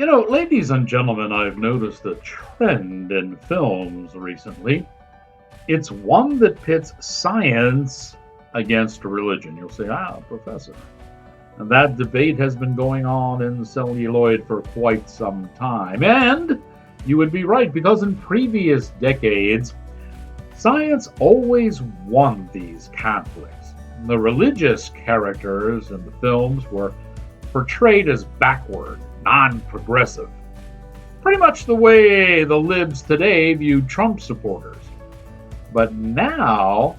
Ladies and gentlemen, I've noticed a trend in films recently. It's one that pits science against religion. You'll say, professor. And that debate has been going on in celluloid for quite some time. And you would be right, because in previous decades, science always won these conflicts. The religious characters in the films were portrayed as backward, non progressive. Pretty much the way the libs today view Trump supporters. But now,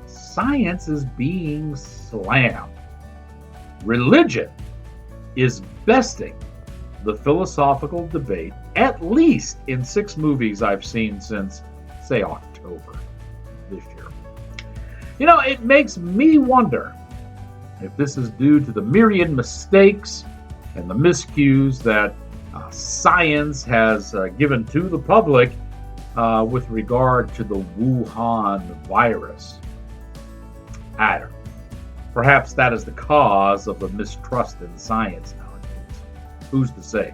science is being slammed. Religion is besting the philosophical debate, at least in 6 movies I've seen since, say, October this year. It makes me wonder if this is due to the myriad mistakes and the miscues that science has given to the public with regard to the Wuhan virus. I don't know. Perhaps that is the cause of the mistrust in science nowadays. Who's to say?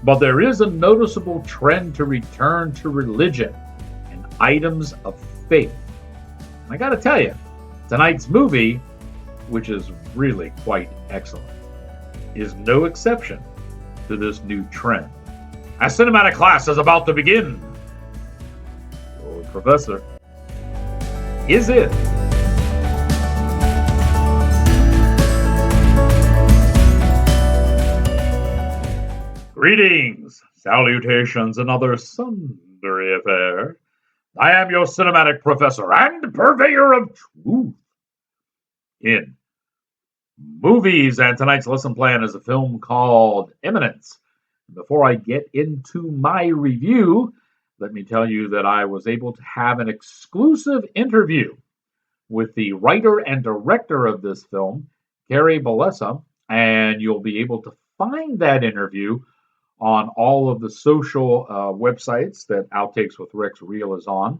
But there is a noticeable trend to return to religion and items of faith. And I gotta tell you, tonight's movie, which is really quite excellent, is no exception to this new trend. Our cinematic class is about to begin. Oh, Professor, is it? Greetings, salutations, and other sundry affair. I am your cinematic professor and purveyor of truth in movies, and tonight's lesson plan is a film called Immanence. Before I get into my review, let me tell you that I was able to have an exclusive interview with the writer and director of this film, KERRY, and you'll be able to find that interview on all of the social websites that Outtakes with Rex Reel is on.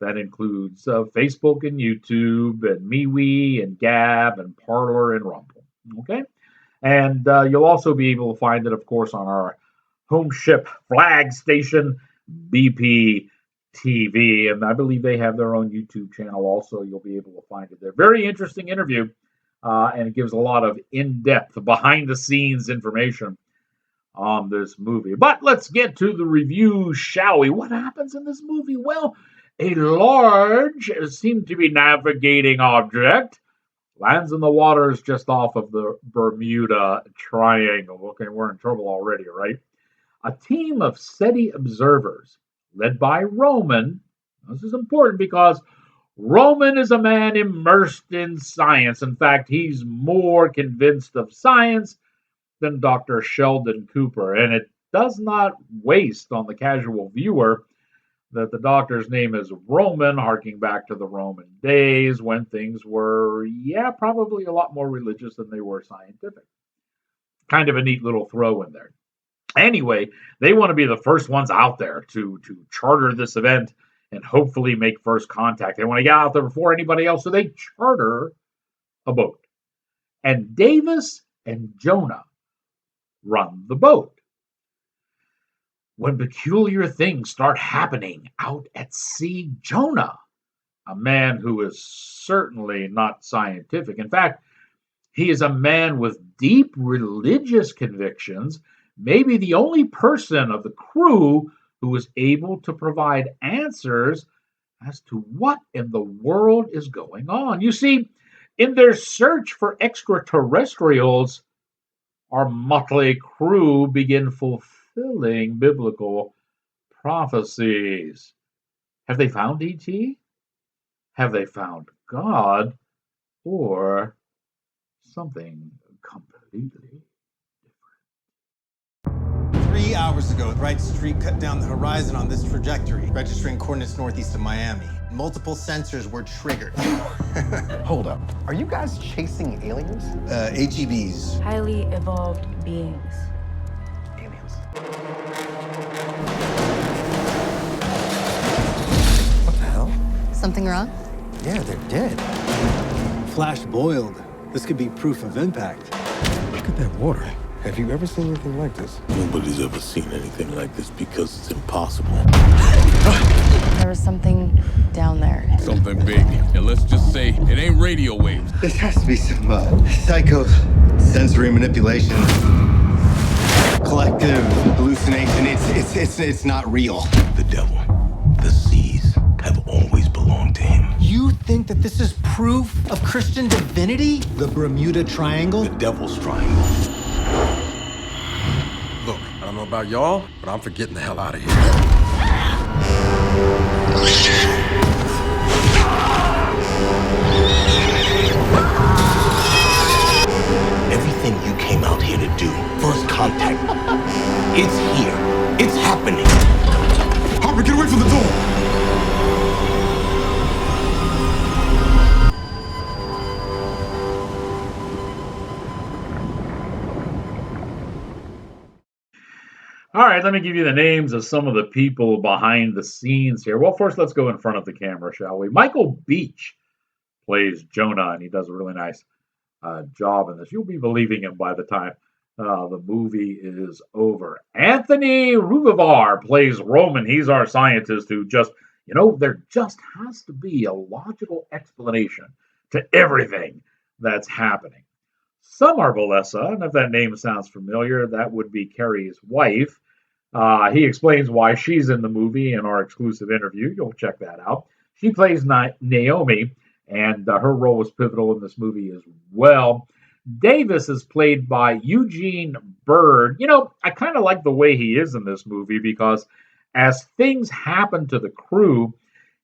That includes Facebook and YouTube and MeWe and Gab and Parler and Rumble. Okay? And you'll also be able to find it, of course, on our home ship flag station, BP TV. And I believe they have their own YouTube channel also. You'll be able to find it there. Very interesting interview. And it gives a lot of in-depth, behind-the-scenes information on this movie. But let's get to the review, shall we? What happens in this movie? Well, a large, seemed to be navigating object lands in the waters just off of the Bermuda Triangle. Okay, we're in trouble already, right? A team of SETI observers, led by Roman. This is important because Roman is a man immersed in science. In fact, he's more convinced of science than Dr. Sheldon Cooper, and it does not waste on the casual viewer that the doctor's name is Roman, harking back to the Roman days when things were, probably a lot more religious than they were scientific. Kind of a neat little throw in there. Anyway, they want to be the first ones out there to charter this event and hopefully make first contact. They want to get out there before anybody else, so they charter a boat. And Davis and Jonah run the boat. When peculiar things start happening out at sea, Jonah, a man who is certainly not scientific, in fact, he is a man with deep religious convictions, maybe the only person of the crew who is able to provide answers as to what in the world is going on. You see, in their search for extraterrestrials, our motley crew begin fulfilling biblical prophecies. Have they found E.T.? Have they found God? Or something completely different? 3 hours ago, the right streak cut down the horizon on this trajectory, registering coordinates northeast of Miami. Multiple sensors were triggered. Hold up. Are you guys chasing aliens? AGBs. Highly evolved beings. Aliens. What the hell? Something wrong? Yeah, they're dead. Flash boiled. This could be proof of impact. Look at that water. Have you ever seen anything like this? Nobody's ever seen anything like this because it's impossible. There was something down there. Something big. And let's just say it ain't radio waves. This has to be some psycho sensory manipulation, collective hallucination. It's not real. The devil, the seas, have always belonged to him. You think that this is proof of Christian divinity? The Bermuda Triangle? The devil's triangle. Look, I don't know about y'all, but I'm for getting the hell out of here. Everything you came out here to do, first contact, it's here. It's happening. Harper, get away from the door! All right, let me give you the names of some of the people behind the scenes here. Well, first, let's go in front of the camera, shall we? Michael Beach plays Jonah, and he does a really nice job in this. You'll be believing him by the time the movie is over. Anthony Ruvivar plays Roman. He's our scientist who just, there just has to be a logical explanation to everything that's happening. Summer Bellessa, and if that name sounds familiar, that would be Kerry's wife. He explains why she's in the movie in our exclusive interview. You'll check that out. She plays Naomi, and her role was pivotal in this movie as well. Davis is played by Eugene Bird. I kind of like the way he is in this movie because as things happen to the crew,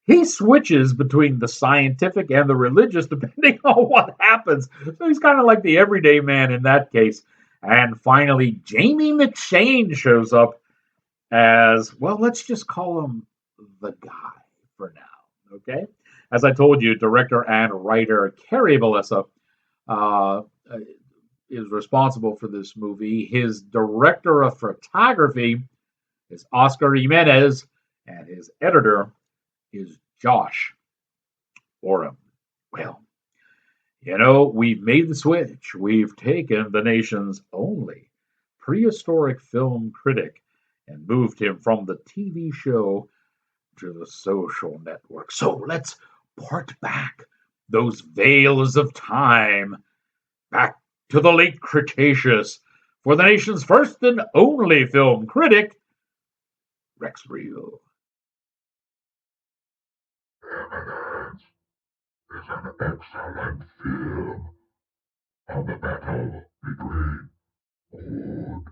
he switches between the scientific and the religious depending on what happens. So he's kind of like the everyday man in that case. And finally, Jamie McShane shows up as, well, let's just call him the guy for now. Okay? As I told you, director and writer KERRY BELLESSA is responsible for this movie. His director of photography is Oscar Jimenez, and his editor is Josh Oram. Well, we've made the switch. We've taken the nation's only prehistoric film critic and moved him from the TV show to the social network. So let's part back those veils of time back to the late Cretaceous for the nation's first and only film critic, Rex Reel. Immanence is an excellent film on the battle between good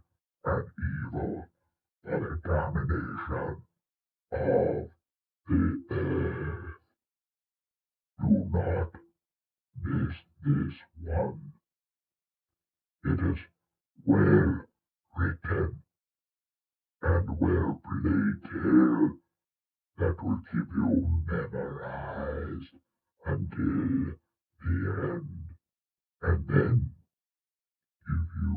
and evil for the domination of the earth. Do not miss this one. It is well written and well played tale that will keep you memorized until the end, and then give you